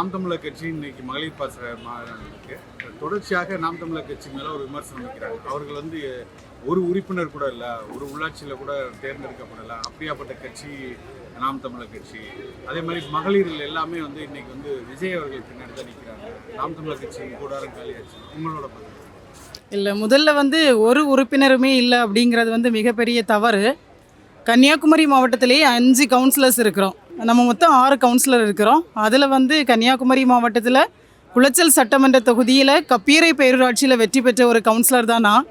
நாம் தமிழர் கட்சி இன்னைக்கு மகளிர் பாச மாநாடு தொடர்ச்சியாக நாம் தமிழர் கட்சி மேலே ஒரு விமர்சனம் வைக்கிறாங்க. அவர்கள் வந்து ஒரு உறுப்பினர் கூட இல்லை, ஒரு உள்ளாட்சியில் கூட தேர்ந்தெடுக்கப்படலை, அப்படியாப்பட்ட கட்சி நாம் தமிழர் கட்சி. அதே மாதிரி மகளிர்கள் எல்லாமே வந்து இன்னைக்கு வந்து விஜய் அவர்கள் பின்னாடி தான் நிற்கிறாங்க. நாம் தமிழர் கட்சி கூடாரம் காலியாச்சு. உங்களோட பதில்? இல்லை, முதல்ல வந்து ஒரு உறுப்பினருமே இல்லை அப்படிங்கிறது வந்து மிகப்பெரிய தவறு. கன்னியாகுமரி மாவட்டத்திலேயே 5 கவுன்சிலர்ஸ் இருக்கிறோம். நம்ம மொத்தம் 6 கவுன்சிலர் இருக்கிறோம். அதில் வந்து கன்னியாகுமரி மாவட்டத்தில் குளச்சல் சட்டமன்ற தொகுதியில் கப்பீரை பேரூராட்சியில் வெற்றி பெற்ற ஒரு கவுன்சிலர் தான் நான்.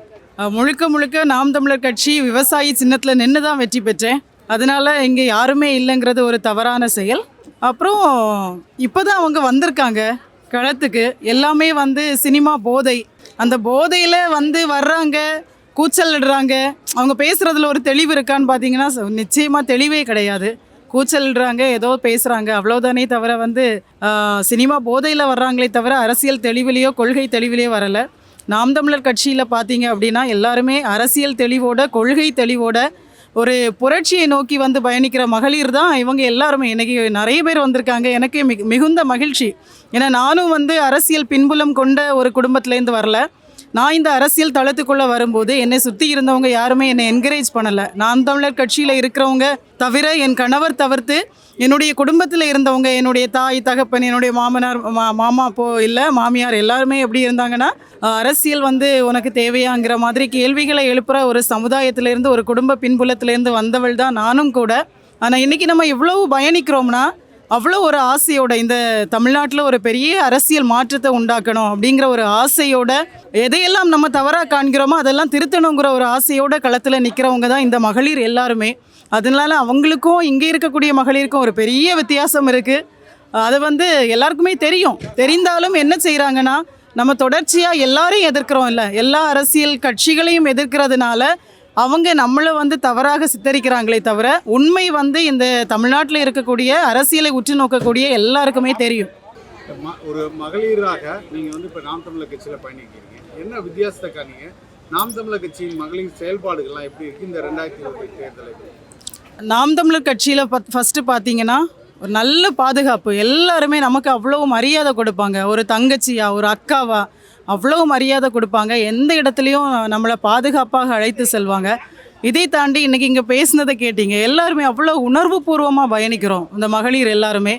முழுக்க முழுக்க நாம் தமிழர் கட்சி விவசாயி சின்னத்தில் நின்று தான் வெற்றி பெற்றேன். அதனால் இங்கே யாருமே இல்லைங்கிறது ஒரு தவறான செயல். அப்புறம் இப்போ தான் அவங்க வந்திருக்காங்க களத்துக்கு. எல்லாமே வந்து சினிமா போதை, அந்த போதையில் வந்து வர்றாங்க, கூச்சலிடுறாங்க. அவங்க பேசுகிறதுல ஒரு தெளிவு இருக்கான்னு பார்த்தீங்கன்னா நிச்சயமாக தெளிவே கிடையாது. கூச்சலிடுறாங்க, ஏதோ பேசுகிறாங்க, அவ்வளோதானே தவிர வந்து சினிமா போதையில் வர்றாங்களே தவிர அரசியல் தெளிவிலையோ கொள்கை தெளிவிலையோ வரலை. நாம் தமிழர் கட்சியில் பார்த்தீங்க அப்படின்னா எல்லாருமே அரசியல் தெளிவோட கொள்கை தெளிவோட ஒரு புரட்சியை நோக்கி வந்து பயணிக்கிற மகளிர் தான் இவங்க எல்லாருமே. இன்றைக்கி நிறைய பேர் வந்திருக்காங்க. எனக்கு மிகுந்த மகிழ்ச்சி. ஏன்னா நானும் வந்து அரசியல் பின்புலம் கொண்ட ஒரு குடும்பத்துலேருந்து வரல. நான் இந்த அரசியல் தளத்துக்குள்ளே வரும்போது என்னை சுற்றி இருந்தவங்க யாருமே என்னை என்கரேஜ் பண்ணலை. நாம் தமிழர் கட்சியில் இருக்கிறவங்க தவிர, என் கணவர் தவிர்த்து என்னுடைய குடும்பத்தில் இருந்தவங்க, என்னுடைய தாய் தகப்பன், என்னுடைய மாமனார் மாமா இல்லை மாமியார் எல்லாருமே எப்படி இருந்தாங்கன்னா, அரசியல் வந்து உனக்கு தேவையாங்கிற மாதிரி கேள்விகளை எழுப்புகிற ஒரு சமுதாயத்திலேருந்து, ஒரு குடும்ப பின்புலத்திலேருந்து வந்தவள் தான் நானும் கூட. ஆனால் இன்றைக்கி நம்ம எவ்வளவு பயணிக்கிறோம்னா, அவ்வளோ ஒரு ஆசையோட இந்த தமிழ்நாட்டில் ஒரு பெரிய அரசியல் மாற்றத்தை உண்டாக்கணும் அப்படிங்கிற ஒரு ஆசையோட, எதையெல்லாம் நம்ம தவறாக காண்கிறோமோ அதெல்லாம் திருத்தணுங்கிற ஒரு ஆசையோட களத்தில் நிற்கிறவங்க தான் இந்த மகளிர் எல்லாருமே. அதனால அவங்களுக்கும் இங்கே இருக்கக்கூடிய மகளிருக்கும் ஒரு பெரிய வித்தியாசம் இருக்குது. அது வந்து எல்லாருக்குமே தெரியும். தெரிந்தாலும் என்ன செய்கிறாங்கன்னா, நம்ம தொடர்ச்சியாக எல்லாரையும் எதிர்க்கிறோம் இல்லை, எல்லா அரசியல் கட்சிகளையும் எதிர்க்கிறதுனால அவங்க நம்மளை வந்து தவறாக சித்தரிக்கிறாங்களே தவிர உண்மை வந்து இந்த தமிழ்நாட்டில் இருக்கக்கூடிய அரசியலை உற்று நோக்கக்கூடிய எல்லாருக்குமே தெரியும். ஒரு மகளிராக நீங்கள் வந்து இப்போ நாம் தமிழர் கட்சியில் பயணிக்கிறீங்க, என்ன வித்தியாசத்தை காணீங்க? நாம் தமிழர் கட்சியின் மகளிர் செயல்பாடுகள்லாம் எப்படி இருக்குது இந்த 2020 தேர்தலில்? நாம் தமிழர் கட்சியில் ஃபஸ்ட்டு பார்த்தீங்கன்னா ஒரு நல்ல பாதுகாப்பு. எல்லாருமே நமக்கு அவ்வளோ மரியாதை கொடுப்பாங்க. ஒரு தங்கச்சியா, ஒரு அக்காவா, அவ்வளோ மரியாதை கொடுப்பாங்க. எந்த இடத்துலையும் நம்மளை பாதுகாப்பாக அழைத்து செல்வாங்க. இதை தாண்டி இன்றைக்கி இங்கே பேசுனதை கேட்டீங்க, எல்லாருமே அவ்வளோ உணர்வு பூர்வமாக பயணிக்கிறோம். இந்த மகளிர் எல்லாருமே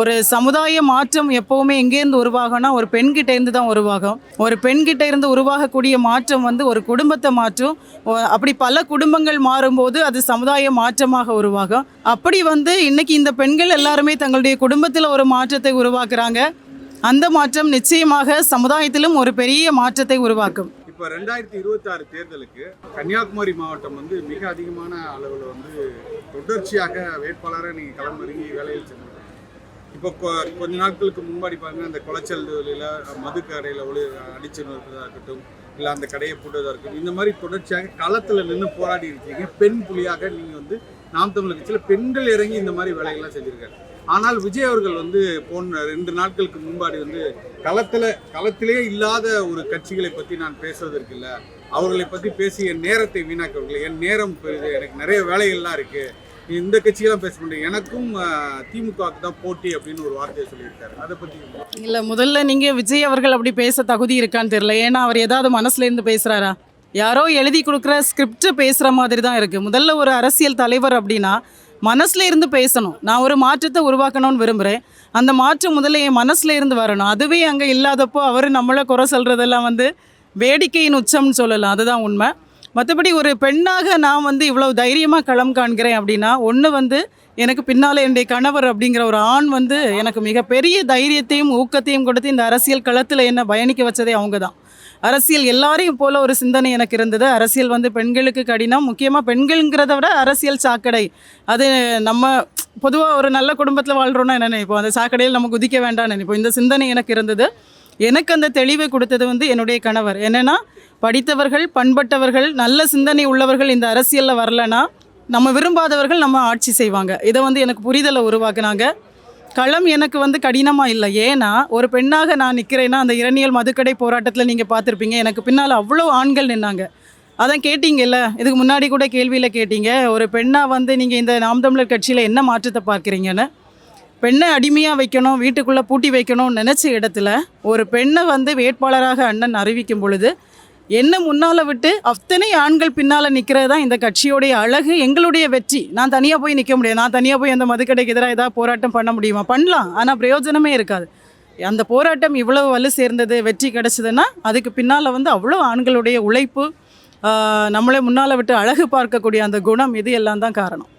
ஒரு சமுதாய மாற்றம் எப்போவுமே எங்கேருந்து உருவாகும்னா ஒரு பெண்கிட்டேருந்து தான் உருவாகும். ஒரு பெண்கிட்ட இருந்து உருவாகக்கூடிய மாற்றம் வந்து ஒரு குடும்பத்தை மாற்றும். அப்படி பல குடும்பங்கள் மாறும்போது அது சமுதாய மாற்றமாக உருவாகும். அப்படி வந்து இன்றைக்கி இந்த பெண்கள் எல்லாருமே தங்களுடைய குடும்பத்தில் ஒரு மாற்றத்தை உருவாக்குறாங்க. அந்த மாற்றம் நிச்சயமாக சமுதாயத்திலும் ஒரு பெரிய மாற்றத்தை உருவாக்கும். இப்போ 2026 தேர்தலுக்கு கன்னியாகுமரி மாவட்டம் வந்து மிக அதிகமான அளவில் வந்து தொடர்ச்சியாக வேட்பாளராக நீங்கள் களமிறங்கி வேலையில் செஞ்சுருக்கீங்க. இப்போ கொஞ்ச நாட்களுக்கு முன்னாடி பாருங்கள், அந்த குளச்சல் மது கடையில் அடிச்சு நிறுத்ததாக இருக்கட்டும், இல்லை அந்த கடையை போட்டதாக இருக்கட்டும், இந்த மாதிரி தொடர்ச்சியாக களத்தில் நின்று போராடி இருக்கீங்க. பெண் புலியாக நீங்கள் வந்து நாம் தமிழர் கட்சியில் பெண்கள் இறங்கி இந்த மாதிரி வேலைகள்லாம் செஞ்சுருக்காரு. ஆனால் விஜய் அவர்கள் வந்து போன 2 நாட்களுக்கு முன்பாடி வந்து களத்திலே இல்லாத ஒரு கட்சிகளை பற்றி நான் பேசுவதற்கு இல்லை, அவர்களை பற்றி பேசி என் நேரத்தை வீணாக்கவில்லை, என் நேரம் பெரிது, எனக்கு நிறைய வேலைகள்லாம் இருக்குது, இந்த கட்சியெல்லாம் பேச முடியும், எனக்கும் திமுகவுக்கு தான் போட்டி அப்படின்னு ஒரு வார்த்தையை சொல்லியிருக்காரு. அதை பற்றி இல்லை, முதல்ல நீங்கள் விஜய் அவர்கள் அப்படி பேச தகுதி இருக்கான்னு தெரியல. ஏன்னா அவர் ஏதாவது மனசுலேருந்து பேசுகிறாரா? யாரோ எழுதி கொடுக்குற ஸ்கிரிப்ட் பேசுகிற மாதிரி தான் இருக்குது. முதல்ல ஒரு அரசியல் தலைவர் அப்படின்னா மனசில் இருந்து பேசணும். நான் ஒரு மாற்றத்தை உருவாக்கணும்னு விரும்புகிறேன், அந்த மாற்றம் முதல்ல என் மனசில் இருந்து வரணும். அதுவே அங்கே இல்லாதப்போ அவர் நம்மளை குறை சொல்கிறதெல்லாம் வந்து வேடிக்கையின் உச்சம்னு சொல்லலாம். அதுதான் உண்மை. மற்றபடி ஒரு பெண்ணாக நான் வந்து இவ்வளோ தைரியமாக களம் காண்கிறேன் அப்படின்னா, ஒன்று வந்து எனக்கு பின்னால் என்னுடைய கணவர் அப்படிங்கிற ஒரு ஆண் வந்து எனக்கு மிகப்பெரிய தைரியத்தையும் ஊக்கத்தையும் கொடுத்து இந்த அரசியல் களத்தில் என்ன பயணிக்க வச்சதே அவங்க தான். அரசியல் எல்லாரையும் போல் ஒரு சிந்தனை எனக்கு இருந்தது. அரசியல் வந்து பெண்களுக்கு கடினம், முக்கியமாக பெண்கள்ங்கிறத விட அரசியல் சாக்கடை. அது நம்ம பொதுவாக ஒரு நல்ல குடும்பத்தில் வாழ்கிறோன்னா என்ன நினைப்போம், அந்த சாக்கடையில் நம்ம குதிக்க வேண்டாம்னு நினைப்போம். இந்த சிந்தனை எனக்கு இருந்தது. எனக்கு அந்த தெளிவை கொடுத்தது வந்து என்னுடைய கணவர். என்னென்னா, படித்தவர்கள், பண்பட்டவர்கள், நல்ல சிந்தனை உள்ளவர்கள் இந்த அரசியலில் வரலைன்னா நம்ம விரும்பாதவர்கள் நம்ம ஆட்சி செய்வாங்க. இதை வந்து எனக்கு புரிதலை உருவாக்குனாங்க. களம் எனக்கு வந்து கடினமாக இல்லை. ஏன்னா ஒரு பெண்ணாக நான் நிற்கிறேன்னா, அந்த இரணியல் மதுக்கடை போராட்டத்தில் நீங்கள் பார்த்துருப்பீங்க, எனக்கு பின்னால் அவ்வளோ ஆண்கள் நின்னாங்க. அதான் கேட்டிங்கல்ல, இதுக்கு முன்னாடி கூட கேள்வியில் கேட்டீங்க, ஒரு பெண்ணாக வந்து நீங்கள் இந்த நாம் தமிழர் கட்சியில் என்ன மாற்றத்தை பார்க்குறீங்கன்னு. பெண்ணை அடிமையாக வைக்கணும், வீட்டுக்குள்ளே பூட்டி வைக்கணும்னு நினச்ச இடத்துல ஒரு பெண்ணை வந்து வேட்பாளராக அண்ணன் அறிவிக்கும் பொழுது என்ன முன்னால் விட்டு அத்தனை ஆண்கள் பின்னால் நிற்கிறது தான் இந்த கட்சியோடைய அழகு, எங்களுடைய வெற்றி. நான் தனியாக போய் நிற்க முடியாது. நான் தனியாக போய் அந்த மதுக்கடைக்கு எதிராக ஏதாவது போராட்டம் பண்ண முடியுமா? பண்ணலாம், ஆனால் பிரயோஜனமே இருக்காது. அந்த போராட்டம் இவ்வளவு வலு சேர்ந்தது, வெற்றி கிடச்சிதுன்னா அதுக்கு பின்னால் வந்து அவ்வளோ ஆண்களுடைய உழைப்பு, நம்மளை முன்னால் விட்டு அழகு பார்க்கக்கூடிய அந்த குணம், இது எல்லாம் தான் காரணம்.